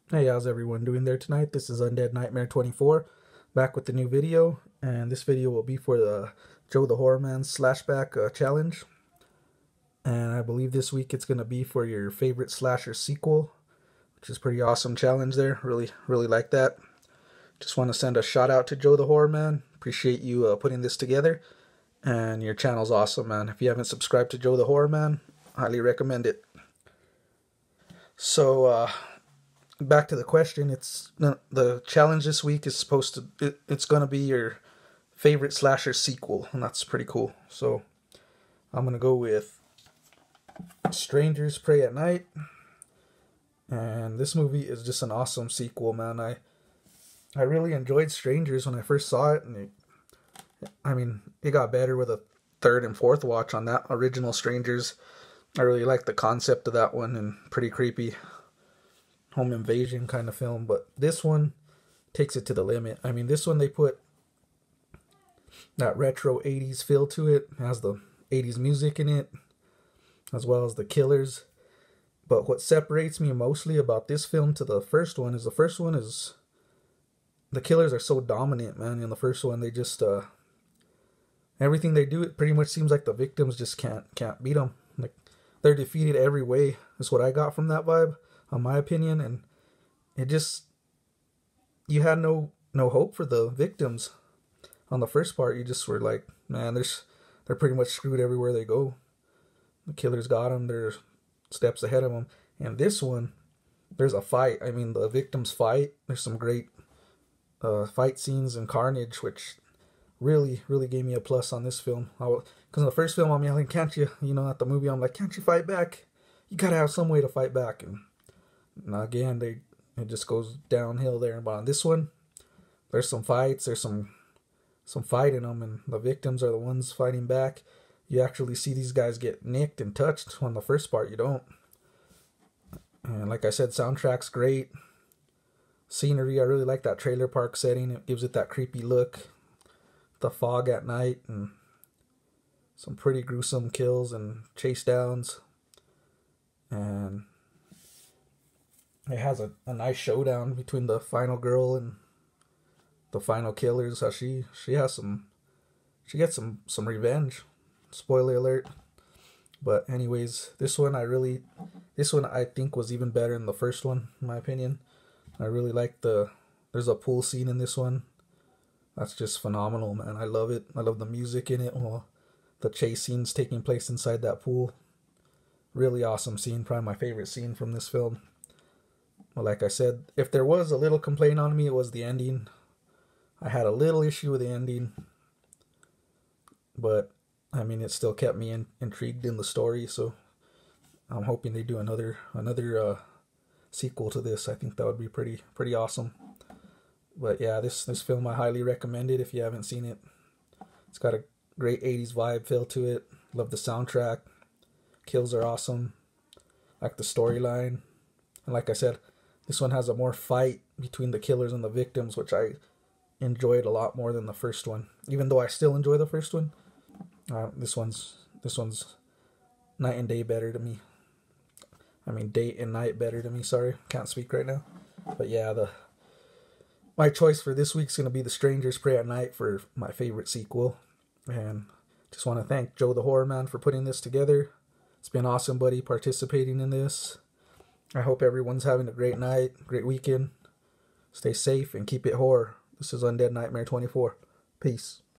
Hey, how's everyone doing there tonight? This is Undead Nightmare 24, back with the new video, and this video will be for the Joe the HORRORMan Slashback challenge. And I believe this week it's going to be for your favorite slasher sequel, which is pretty awesome challenge there. Really like that. Just want to send a shout out to Joe the HORRORMan. Appreciate you putting this together, and your channel's awesome, man. If you haven't subscribed to Joe the HORRORMan, highly recommend it. So, back to the question. It's the challenge this week is supposed to it's going to be your favorite slasher sequel, and that's pretty cool. So I'm going to go with Strangers Pray at Night, and this movie is just an awesome sequel, man. I really enjoyed Strangers when I first saw it, and it got better with a third and fourth watch on that original Strangers. I really liked the concept of that one, and pretty creepy home invasion kind of film, but this one takes it to the limit. This one, they put that retro 80s feel to it. It has the 80s music in it, as well as the killers. But what separates me mostly about this film to the first one is the killers are so dominant, man. In the first one, they just everything they do, it pretty much seems like the victims just can't beat them. Like, they're defeated every way. That's what I got from that vibe, in my opinion. And it just, you had no hope for the victims. On the first part, you just were like, man, they're pretty much screwed everywhere they go. The killers got them. They're steps ahead of them. And this one, there's a fight. The victims fight. There's some great fight scenes and carnage, which really gave me a plus on this film. Because in the first film, I'm yelling, can't you, at the movie, I'm like, can't you fight back? You gotta have some way to fight back. And again, it just goes downhill there. But on this one, there's some fights, there's some fight in them, and the victims are the ones fighting back. You actually see these guys get nicked and touched. On the first part, you don't. And like I said, soundtrack's great. Scenery, I really like that trailer park setting. It gives it that creepy look. The fog at night, and some pretty gruesome kills and chase downs. And it has a nice showdown between the final girl and the final killers. How she gets some revenge. Spoiler alert. But anyways, this one I think was even better than the first one, in my opinion. I really like there's a pool scene in this one. That's just phenomenal, man. I love it. I love the music in it. Well, the chase scenes taking place inside that pool. Really awesome scene. Probably my favorite scene from this film. Well, like I said, if there was a little complaint on me, it was the ending. I had a little issue with the ending, but it still kept me intrigued in the story. So I'm hoping they do another sequel to this. I think that would be pretty awesome. But yeah, this film I highly recommend it if you haven't seen it. It's got a great 80s vibe feel to it. Love the soundtrack. Kills are awesome. Like the storyline. And like I said, this one has a more fight between the killers and the victims, which I enjoyed a lot more than the first one. Even though I still enjoy the first one, this one's night and day better to me. Day and night better to me. Sorry, can't speak right now. But yeah, my choice for this week's going to be The Strangers Pray at Night for my favorite sequel. And just want to thank Joe the HORRORMan for putting this together. It's been awesome, buddy, participating in this. I hope everyone's having a great night, great weekend. Stay safe and keep it horror. This is Undead Nightmare 24. Peace.